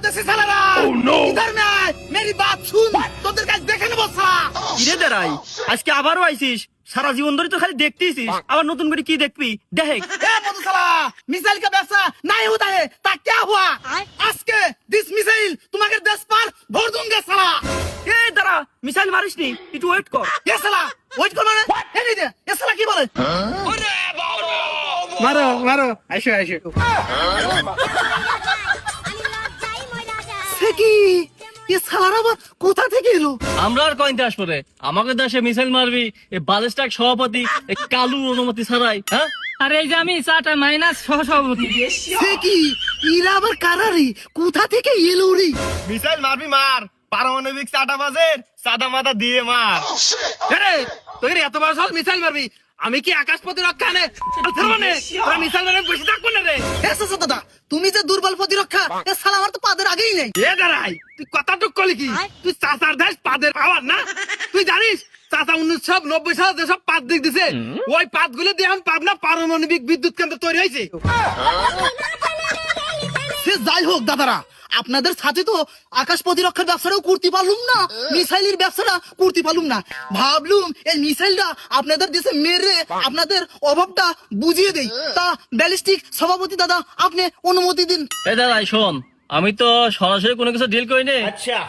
देसी सालारा इधर में आए मेरी बात सुन তোদের কাছে দেখে নেব সালা কিরে দাঁড়াই আজকে আবারও আইছিস সারা জীবন ধরে তো খালি দেখতেইছিস আবার নতুন করে কি দেখবি দেখ ए मधु साला मिसाइल का व्यवसाय नहीं होता है ता क्या हुआ आज के दिस मिसाइल तुम्हारे देश पर भोर दूंगा साला এ দাঁড়া মিসাইল মারিস নি একটু ওয়েট কর ये साला वेट कर माने ए नहीं दे ये साला की बोले मारो मारो आइशो आइशो সেকি ये सालारा আবার কোথা থেকে এলো আমরা আর কয়তে আসবো রে আমাকে দেশে মিসাইল মারবি এই বালিস্টাক সভাপতি এই কালু অনুমতি ছাড়াই হ্যাঁ আরে এই যে আমি চাটা মাইনাস সহসভাপতি সেকি ইরা আবার কারারি কোথা থেকে এলো রে মিসাইল মারবি মার পারমাণবিক চাটা বাজের সাদা মাথা দিয়ে মার আরে তুই এত বড় সাল মিসাইল মারবি আমি কি আকাশ প্রতিরক্ষা নে মানে তোরা মিসাইল মারে বসে থাকবো না রে এসো দাদা তুমি যে দুর্বল প্রতিরক্ষা এ শালা আমার তো পাদের আগেই নেই এ দাঁড়াই তুই কথাটুক কলি কি তুই চাচার দেশ পাদের পাওয়ার না তুই জানিস চাচা 1990 সালে যেসব পাত দিক দিছে ওই পাতগুলো দিয়ে এখন পাবনা পারমাণবিক বিদ্যুৎ কেন্দ্র তৈরি হয়েছে সে যাই হোক দাদারা আপনাদের সাথে তো আকাশ প্রতিরক্ষার ব্যবসাটাও করতে পারলুম না মিসাইলের ব্যবসাটা করতে পারলুম না ভাবলুম এই মিসাইলটা আপনাদের দেশে মেরে আপনাদের অভাবটা বুঝিয়ে দেই তা ব্যালিস্টিক সভাপতি দাদা আপনি অনুমতি দিন এই দাদা শোন আমি তো সরাসরি কোনো কিছু ডিল করিনি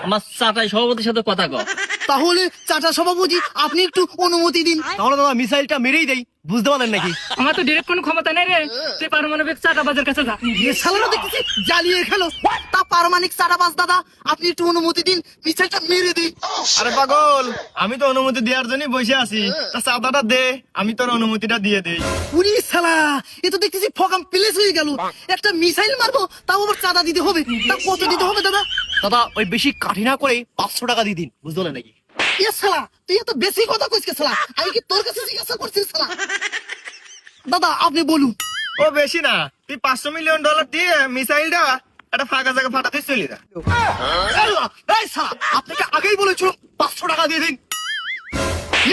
আমার চাটাই সভাপতির সাথে কথা কর তাহলে চাচা সভাপতি আপনি একটু অনুমতি দিন তাহলে দাদা মিসাইলটা মেরেই দেই বুঝতে পারলেন নাকি আমার তো ডিরেক্ট কোনো ক্ষমতা নেই রে তুই পারমাণবিক চাটা বাজার কাছে যা এ শালারা দেখতেছি জ্বালিয়ে খেলো তা পারমাণবিক চারাবাজ দাদা আপনি একটু অনুমতি দিন মিসাইলটা মেরে দিই আরে পাগল আমি তো অনুমতি দেওয়ার জন্যই বসে আছি তা চাঁদাটা দে আমি তোর অনুমতিটা দিয়ে দেই উরি শালা এ তো দেখতেছি ফকাম প্লেস হয়ে গেল একটা মিসাইল মারবো তাও আবার চাঁদা দিতে হবে তা কত দিতে হবে দাদা দাদা ওই বেশি কাঠি না করে 500 টাকা দিয়ে দিন বুঝতে পারলেন নাকি এ শালা তুই এত বেশি কথা কইছিস শালা আমি কি তোর কাছে জিজ্ঞাসা করছিস শালা দাদা আপনি বলুন ও বেশি না তুই $500 মিলিয়ন দিয়ে মিসাইলটা একটা ফাঁকা জায়গা ফাটাতে চলে যা এই শালা আপনাকে আগেই বলেছিল 500 টাকা দিয়ে দিন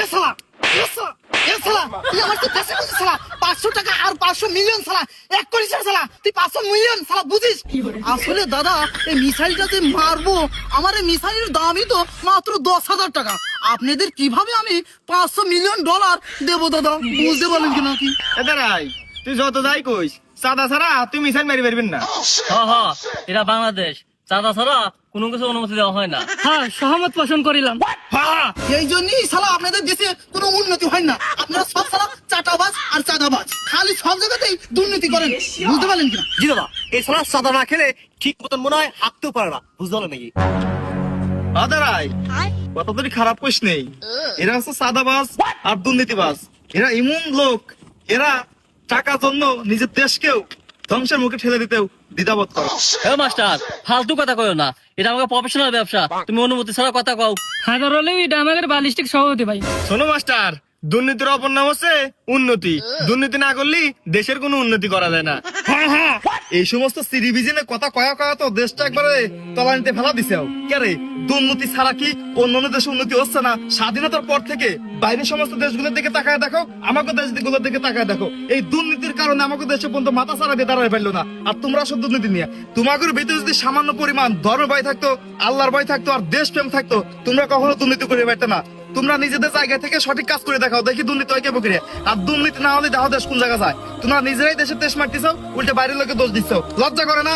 এ শালা এ শালা এ শালা তুই আমার তো বেশি বুঝিস শালা 500 টাকা আর 500 মিলিয়ন শালা এক করিস শালা তুই 500 মিলিয়ন শালা বুঝিস আসলে দাদা এই মিসাইলটা যে মারবো আমার এই মিসাইলের দামই তো মাত্র 10,000 টাকা আপনাদের কিভাবে আমি $500 মিলিয়ন দেবো দাদা বুঝতে পারলেন কি নাকি এদারাই তুই যত যাই কইস সাদা ছাড়া তুই মিসাইল মারি পারবেন না হ্যাঁ এটা বাংলাদেশ চাঁদা ছাড়া কোনো কিছু অনুমতি দেওয়া হয় না হ্যাঁ সহমত পোষণ করিলাম হ্যাঁ এই জন্যই শালা আপনাদের দেশে কোনো উন্নতি হয় না আপনারা সব শালা চাটাবাজ আর চাঁদাবাজ খালি সব জায়গাতেই দুর্নীতি করেন বুঝতে পারলেন কিনা জি দাদা এই সালা সাদা না খেলে ঠিক মতন মনে হয় হাঁটতেও পারে না বুঝতে পারলেন নাকি আদারাই কত তোরই খারাপ কইস নেই এরা হচ্ছে সাদাবাজ আর দুর্নীতিবাজ এরা এমন লোক এরা টাকার জন্য নিজের দেশকেও ধ্বংসের মুখে ঠেলে দিতেও দ্বিধাবোধ করে হ্যাঁ মাস্টার ফালতু কথা কইও না এটা আমাকে প্রফেশনাল ব্যবসা তুমি অনুমতি ছাড়া কথা কও হাজার হলেও এটা আমাদের বালিস্টিক সভাপতি ভাই শোনো মাস্টার দুর্নীতির অপর নাম হচ্ছে উন্নতি দুর্নীতি না করলে দেশের কোনো উন্নতি করা যায় না হ্যাঁ এই সমস্ত সিরিভিজনে কথা কয়া তো দেশটা একবারে তলানিতে ফেলা দিছে কে দুর্নীতি ছাড়া কি অন্যান্য দেশে উন্নতি হচ্ছে না স্বাধীনতার পর থেকে বাইরের সমস্ত দেশগুলোর দিকে তাকায় দেখো আমাকে দেশগুলোর দিকে তাকায় দেখো এই দুর্নীতির কারণে আমাকে দেশে পর্যন্ত মাথা ছাড়া দিয়ে দাঁড়ায় ফেললো না আর তোমরা সব দুর্নীতি নিয়ে তোমাদের ভিতরে যদি সামান্য পরিমাণ ধর্মের ভয় থাকতো আল্লাহর ভয় থাকতো আর দেশপ্রেম থাকতো তোমরা কখনো দুর্নীতি করে পারতে না তোমরা নিজেদের জায়গা থেকে সঠিক কাজ করে দেখাও দেখি দুর্নীতি হয় কে প্রক্রিয়া আর দুর্নীতি না হলে দেখো দেশ কোন জায়গা যায় তোমরা নিজেরাই দেশের দেশ মারতেছ উল্টে বাইরের লোকে দোষ দিচ্ছ লজ্জা করে না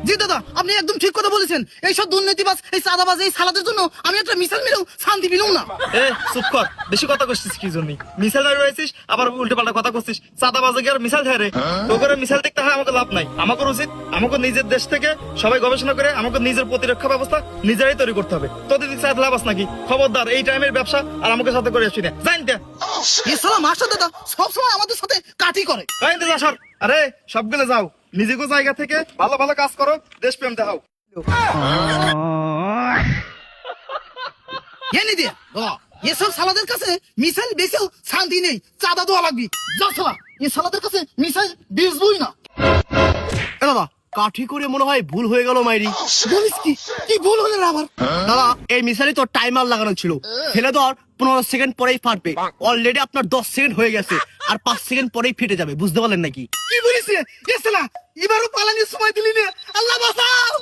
জি দাদা আপনি একদম ঠিক কথা বলেছেন এইসব দুর্নীতিবাজ এই চাঁদাবাজ এই সালাদের জন্য আমি একটা মিসাইল মেরেও শান্তি পেলাম না এ চুপ কর বেশি কথা করছিস কি জন্য মিসাইল মারি রয়েছিস আবার উল্টে পাল্টা কথা করছিস চাঁদাবাজে কি আর মিসাইল ধরে তো করে মিসাইল দেখতে হয় আমাকে লাভ নাই আমাকে উচিত আমাকে নিজের দেশ থেকে সবাই গবেষণা করে আমাকে নিজের প্রতিরক্ষা ব্যবস্থা নিজেরাই তৈরি করতে হবে তোদের দিকে লাভ আছে নাকি খবরদার এই টাইমের ব্যবসা আর আমাকে সাথে করে আসবি না জানতে এই শালা মাস্টার দাদা সবসময় আমাদের সাথে কাটি করে আরে সবগুলো যাও নিজেকে জায়গা থেকে ভালো ভালো কাজ করো দেশপ্রেম দেখাও এনে দিয়ে এসব সালাদের কাছে মিসাইল বেচেও শান্তি নেই চাঁদা দেওয়া লাগবে যা শালা এই সালাদের কাছে মিসাইল বেচবই না দাদা কাঠি করে মনে হয় ভুল হয়ে গেল মাইরি বলিস কি কি ভুল হলো রে আবার দাদা এই মিসাইলে তো টাইমার লাগানো ছিল ফেলে ধর 15 সেকেন্ড পরেই ফাটবে অলরেডি আপনার 10 সেকেন্ড হয়ে গেছে আর 5 সেকেন্ড পরেই ফেটে যাবে বুঝতে পারলেন নাকি কি বলিস এ শালা এবারও পালানোর সময় দিলি না আল্লাহ বাঁচাও